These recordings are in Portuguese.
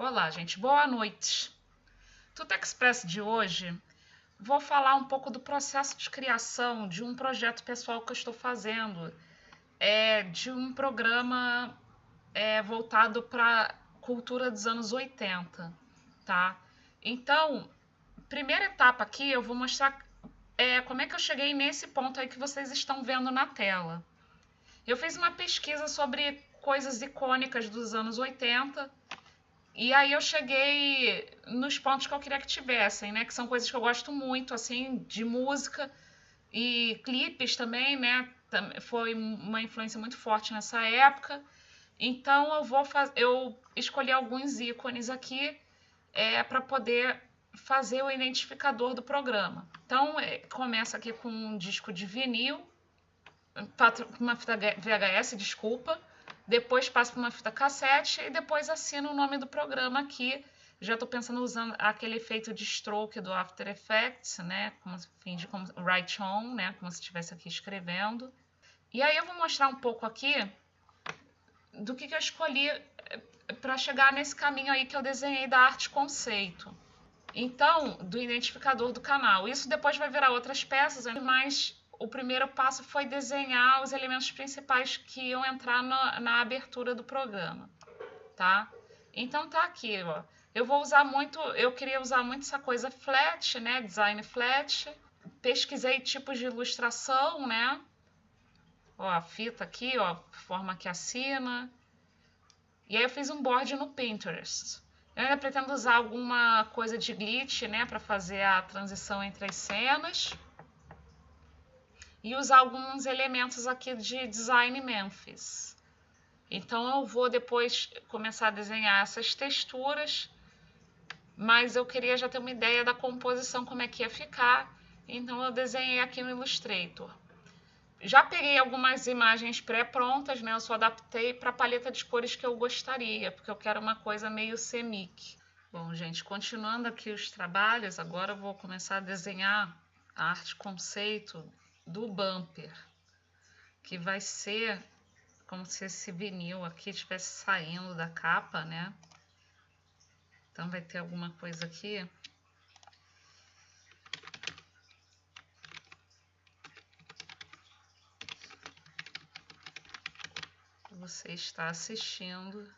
Olá, gente, boa noite. Tudo Express de hoje, vou falar um pouco do processo de criação de um projeto pessoal que eu estou fazendo, de um programa voltado para cultura dos anos 80, tá? Então, primeira etapa aqui, eu vou mostrar como é que eu cheguei nesse ponto aí que vocês estão vendo na tela. Eu fiz uma pesquisa sobre coisas icônicas dos anos 80. E aí eu cheguei nos pontos que eu queria que tivessem, né? Que são coisas que eu gosto muito, assim, de música e clipes também, né? Foi uma influência muito forte nessa época. Então eu escolhi alguns ícones aqui para poder fazer o identificador do programa. Então começa aqui com um disco de vinil, uma fita VHS, desculpa. Depois passo para uma fita cassete e depois assino o nome do programa aqui. Já estou pensando usando aquele efeito de stroke do After Effects, né? Como finge como write on, né? Como se estivesse aqui escrevendo. E aí eu vou mostrar um pouco aqui do que eu escolhi para chegar nesse caminho aí que eu desenhei da arte conceito. Então, do identificador do canal. Isso depois vai virar outras peças, mas o primeiro passo foi desenhar os elementos principais que iam entrar na abertura do programa, tá? Então tá aqui, ó. Eu queria usar muito essa coisa flat, né? Design flat. Pesquisei tipos de ilustração, né? Ó, a fita aqui, ó, forma que assina. E aí eu fiz um board no Pinterest. Eu ainda pretendo usar alguma coisa de glitch, né, para fazer a transição entre as cenas. E usar alguns elementos aqui de design Memphis. Então eu vou depois começar a desenhar essas texturas, mas eu queria já ter uma ideia da composição, como é que ia ficar. Então eu desenhei aqui no Illustrator. Já peguei algumas imagens pré-prontas, né? Eu só adaptei para a paleta de cores que eu gostaria, porque eu quero uma coisa meio semic. Bom, gente, continuando aqui os trabalhos, agora eu vou começar a desenhar a arte conceito do bumper, que vai ser como se esse vinil aqui estivesse saindo da capa, né? Então vai ter alguma coisa aqui. Você está assistindo.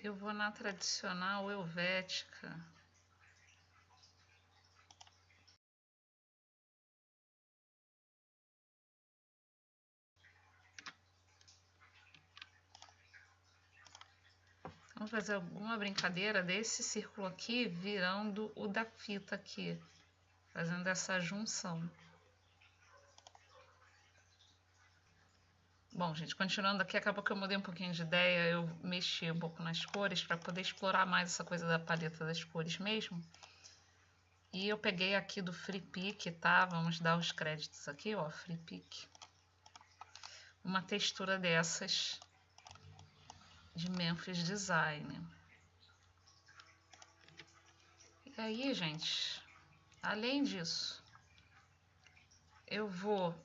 Eu vou na tradicional helvética. Vamos fazer alguma brincadeira desse círculo aqui virando o da fita aqui, fazendo essa junção. Bom, gente, continuando aqui, acabou que eu mudei um pouquinho de ideia, eu mexi um pouco nas cores para poder explorar mais essa coisa da paleta das cores mesmo. E eu peguei aqui do Free Pick, tá? Vamos dar os créditos aqui, ó, Free Pick. Uma textura dessas de Memphis Design. E aí, gente, além disso, eu vou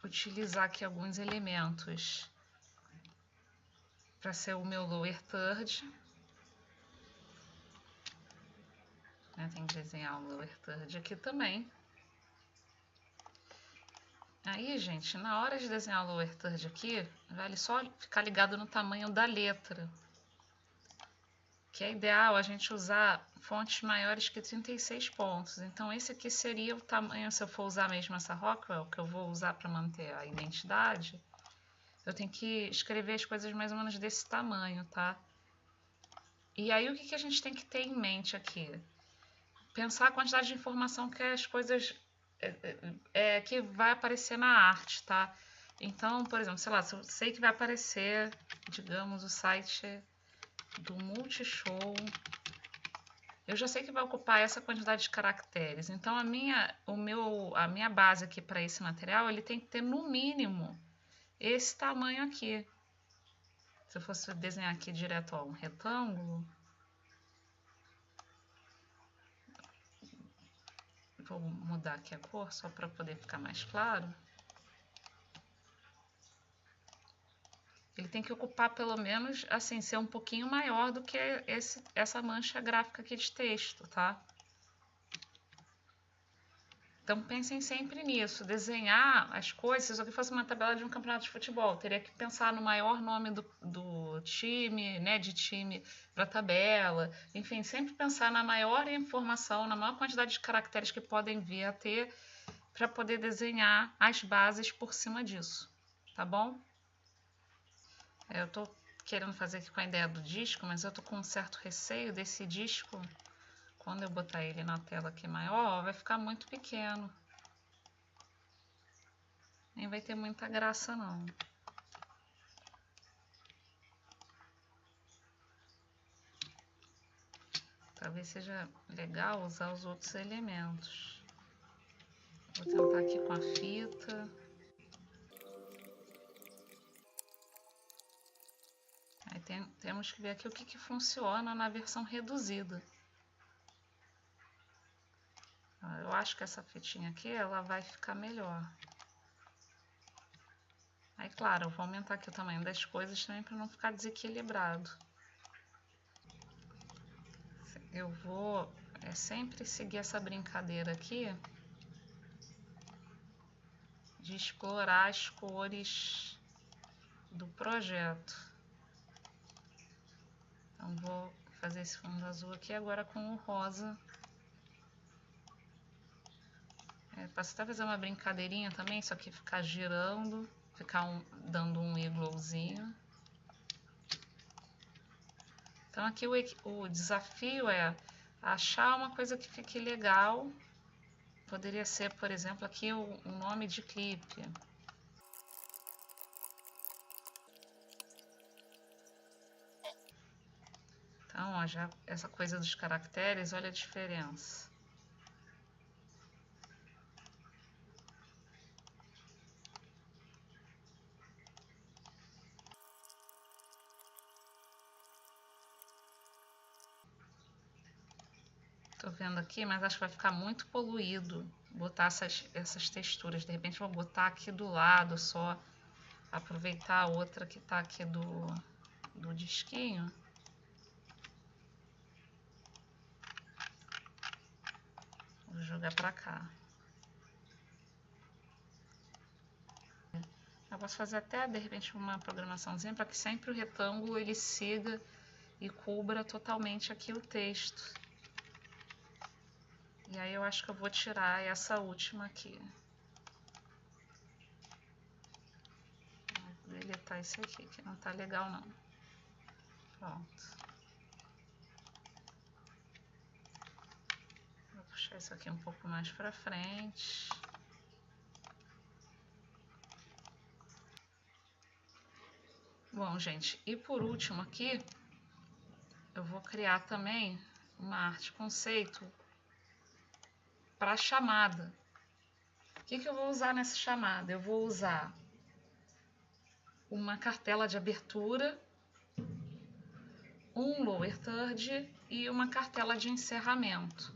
utilizar aqui alguns elementos para ser o meu lower third. Tem que desenhar o lower third aqui também. Aí, gente, na hora de desenhar o lower third aqui, vale só ficar ligado no tamanho da letra. Que é ideal a gente usar fontes maiores que 36 pontos. Então, esse aqui seria o tamanho, se eu for usar mesmo essa Rockwell, que eu vou usar para manter a identidade, eu tenho que escrever as coisas mais ou menos desse tamanho, tá? E aí, o que a gente tem que ter em mente aqui? Pensar a quantidade de informação que as coisas que vai aparecer na arte, tá? Então, por exemplo, sei lá, se eu sei que vai aparecer, digamos, o site do Multishow, eu já sei que vai ocupar essa quantidade de caracteres. Então, a minha base aqui para esse material, ele tem que ter no mínimo esse tamanho aqui. Se eu fosse desenhar aqui direto, ó, um retângulo, vou mudar aqui a cor só para poder ficar mais claro. Ele tem que ocupar pelo menos, assim, ser um pouquinho maior do que essa mancha gráfica aqui de texto, tá? Então pensem sempre nisso, desenhar as coisas, se isso aqui fosse uma tabela de um campeonato de futebol, teria que pensar no maior nome do time, né, de time para a tabela, enfim, sempre pensar na maior informação, na maior quantidade de caracteres que podem vir a ter para poder desenhar as bases por cima disso, tá bom? Eu tô querendo fazer aqui com a ideia do disco, mas eu tô com um certo receio desse disco, quando eu botar ele na tela aqui maior, vai ficar muito pequeno. Nem vai ter muita graça não. Talvez seja legal usar os outros elementos. Vou tentar aqui com a fita. Aí temos que ver aqui o que funciona na versão reduzida. Eu acho que essa fitinha aqui, ela vai ficar melhor. Aí, claro, eu vou aumentar aqui o tamanho das coisas também para não ficar desequilibrado. Eu vou sempre seguir essa brincadeira aqui de explorar as cores do projeto. Então, vou fazer esse fundo azul aqui agora com o rosa. Posso até fazer uma brincadeirinha também, só que ficar girando, dando um igloozinho. Então aqui o desafio é achar uma coisa que fique legal. Poderia ser, por exemplo, aqui o nome de clipe. Então, ó, já essa coisa dos caracteres, olha a diferença. Tô vendo aqui, mas acho que vai ficar muito poluído botar essas texturas. De repente, vou botar aqui do lado só, aproveitar a outra que tá aqui do disquinho. Vou jogar pra cá. Eu posso fazer até, de repente, uma programaçãozinha para que sempre o retângulo ele siga e cubra totalmente aqui o texto. E aí eu acho que eu vou tirar essa última aqui. Vou deletar esse aqui, que não tá legal não. Pronto. Vou puxar isso aqui um pouco mais pra frente. Bom, gente, e por último aqui, eu vou criar também uma arte conceito para chamada. O que eu vou usar nessa chamada? Eu vou usar uma cartela de abertura, um lower third e uma cartela de encerramento.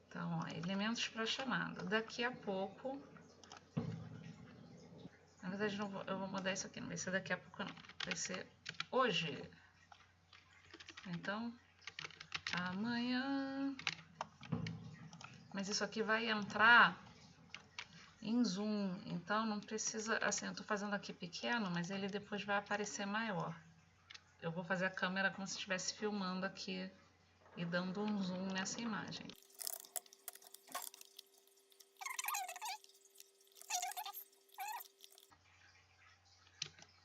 Então, ó, elementos para chamada. Daqui a pouco, na verdade eu vou mudar isso aqui, não vai ser daqui a pouco não, vai ser hoje. Então, amanhã. Mas isso aqui vai entrar em zoom, então não precisa, assim, eu tô fazendo aqui pequeno, mas ele depois vai aparecer maior. Eu vou fazer a câmera como se estivesse filmando aqui e dando um zoom nessa imagem.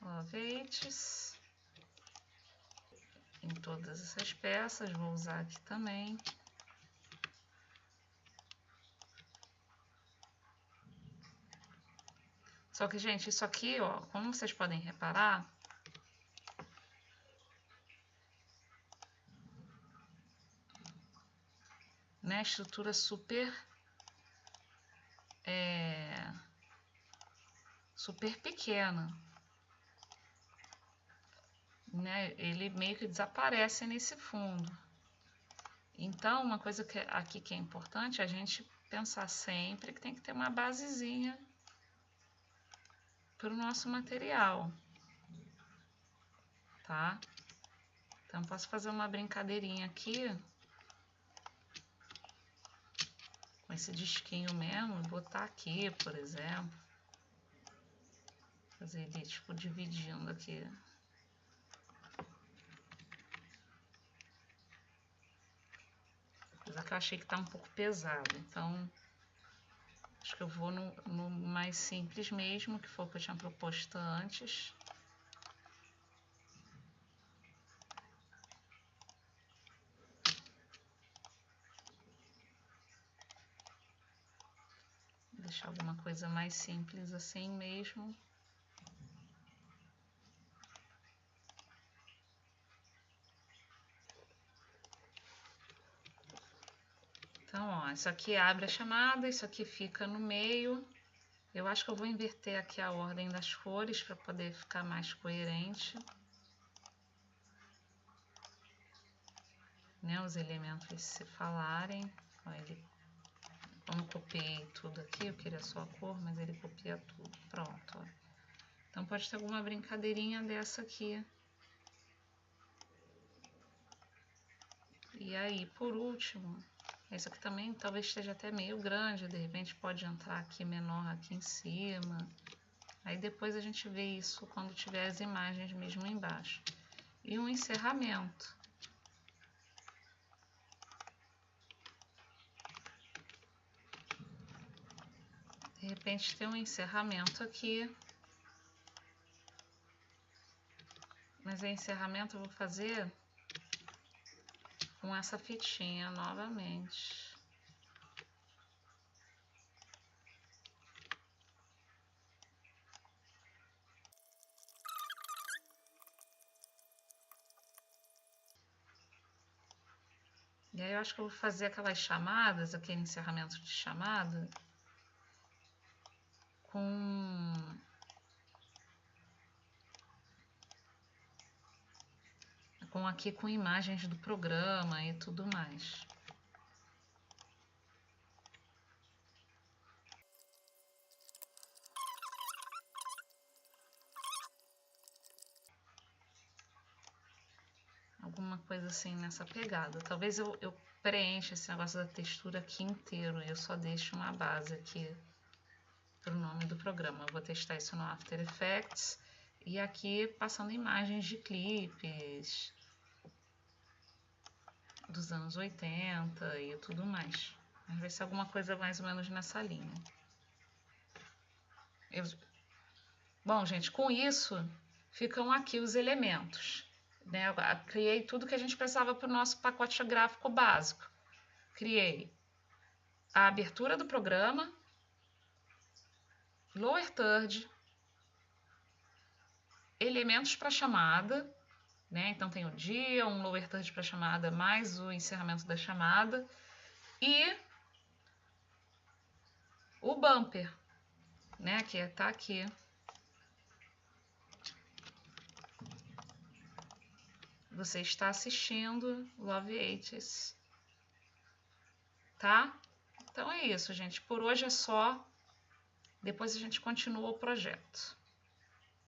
Ovetes em todas essas peças, vou usar aqui também. Só que, gente, isso aqui, ó, como vocês podem reparar, né, estrutura super super pequena, né? Ele meio que desaparece nesse fundo. Então, uma coisa aqui que é importante é a gente pensar sempre que tem que ter uma basezinha para o nosso material, tá? Então, posso fazer uma brincadeirinha aqui com esse disquinho mesmo, botar aqui, por exemplo, fazer ele tipo dividindo aqui. Apesar que eu achei que tá um pouco pesado, então acho que eu vou no mais simples mesmo, que foi o que eu tinha proposto antes. Vou deixar alguma coisa mais simples assim mesmo. Então, ó, isso aqui abre a chamada, isso aqui fica no meio. Eu acho que eu vou inverter aqui a ordem das cores para poder ficar mais coerente, né? Os elementos se falarem. Ó, como eu copiei tudo aqui, eu queria só a cor, mas ele copia tudo. Pronto, ó. Então pode ter alguma brincadeirinha dessa aqui. E aí, por último, esse aqui também talvez esteja até meio grande, de repente pode entrar aqui menor aqui em cima. Aí depois a gente vê isso quando tiver as imagens mesmo embaixo. E um encerramento. De repente tem um encerramento aqui. Mas o encerramento eu vou fazer com essa fitinha novamente. E aí eu acho que eu vou fazer aquelas chamadas, aquele encerramento de chamada, aqui com imagens do programa e tudo mais. Alguma coisa assim nessa pegada. Talvez eu preencha esse negócio da textura aqui inteiro e eu só deixo uma base aqui para o nome do programa. Eu vou testar isso no After Effects e aqui passando imagens de clipes dos anos 80 e tudo mais. Vamos ver se é alguma coisa mais ou menos nessa linha. Bom, gente, com isso ficam aqui os elementos. Né? Eu criei tudo que a gente precisava para o nosso pacote gráfico básico. Criei a abertura do programa, lower third, elementos para chamada, né? Então tem o dia, um lower third para chamada, mais o encerramento da chamada e o bumper, né? Que está aqui. Você está assistindo Love 80s, tá? Então é isso, gente. Por hoje é só. Depois a gente continua o projeto.